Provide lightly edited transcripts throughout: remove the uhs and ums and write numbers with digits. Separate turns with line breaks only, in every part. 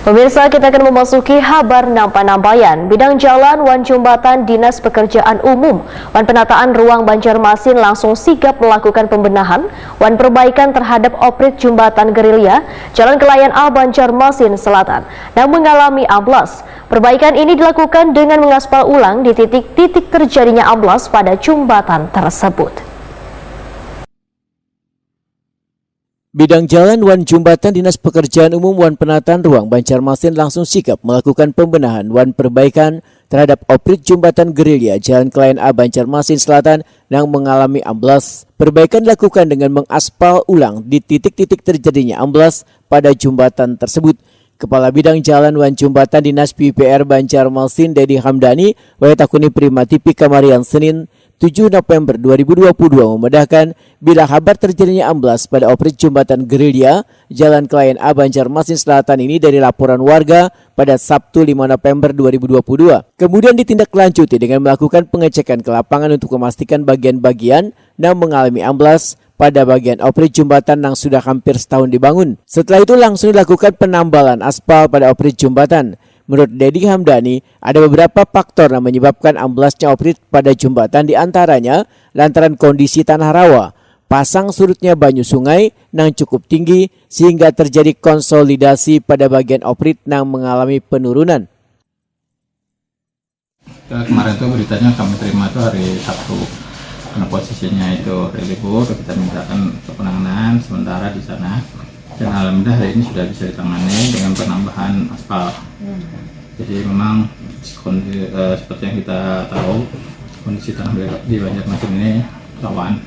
Pemirsa, kita akan memasuki kabar Nampan-Nambayan. Bidang jalan wan jembatan Dinas Pekerjaan Umum wan penataan ruang Banjarmasin langsung sigap melakukan pembenahan wan perbaikan terhadap oprit jembatan gerilya Jalan Kelayan A Banjarmasin Selatan yang mengalami amblas. Perbaikan ini dilakukan dengan mengaspal ulang di titik-titik terjadinya amblas pada jembatan tersebut.
Bidang jalan wan jembatan Dinas Pekerjaan Umum wan penataan ruang Banjarmasin langsung sigap melakukan pembenahan wan perbaikan terhadap oprit jembatan gerilya Jalan Kelayan A Banjarmasin Selatan yang mengalami amblas. Perbaikan dilakukan dengan mengaspal ulang di titik-titik terjadinya amblas pada jembatan tersebut. Kepala Bidang Jalan wan Jembatan Dinas PUPR Banjarmasin Dedi Hamdani Wayatakuni Prima TV Kamarian Senin 7 November 2022 memedahkan bila kabar terjadinya amblas pada oprit jembatan gerilya Jalan Kelayan A Banjarmasin Selatan ini dari laporan warga pada Sabtu 5 November 2022. Kemudian ditindaklanjuti dengan melakukan pengecekan ke lapangan untuk memastikan bagian-bagian yang mengalami amblas pada bagian oprit jembatan yang sudah hampir setahun dibangun. Setelah itu langsung dilakukan penambalan aspal pada oprit jembatan. Menurut Dedi Hamdani, ada beberapa faktor yang menyebabkan amblasnya oprit pada jembatan, diantaranya lantaran kondisi tanah rawa, pasang surutnya banyu sungai yang cukup tinggi sehingga terjadi konsolidasi pada bagian oprit yang mengalami penurunan.
Kemarin tuh beritanya kami terima tuh hari Sabtu, karena posisinya itu hari libur, kita mintakan penanganan sementara di sana. Dan alhamdulillah hari ini sudah bisa ditangani dengan penambahan aspal. Jadi memang seperti yang kita tahu, kondisi tanah di Banjarmasin ini rawan.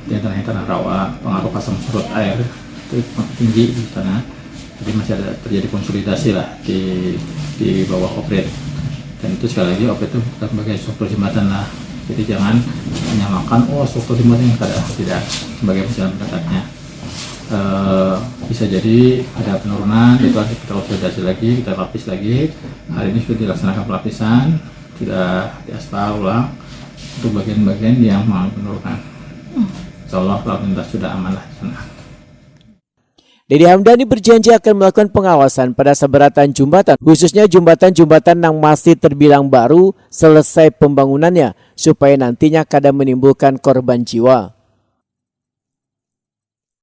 Di antaranya tanah rawa, pengaruh pasang surut air itu tinggi di sana. Jadi masih ada terjadi konsolidasi lah di bawah oprit. Dan itu sekali lagi oprit itu bukan sebagai struktur jembatan lah. Jadi jangan menyamakan struktur jembatan yang tidak sebagai jalan pendekatnya. Bisa jadi ada penurunan, itu harus kita konsolidasi lagi, kita lapis lagi. Hari ini sudah dilaksanakan pelapisan, sudah diaspal ulang untuk bagian-bagian yang mengalami penurunan. Insyaallah lalu lintas sudah aman lah di sana.
Dedi Hamdani berjanji akan melakukan pengawasan pada seberatan jembatan, khususnya jembatan-jembatan yang masih terbilang baru selesai pembangunannya, supaya nantinya kada menimbulkan korban jiwa.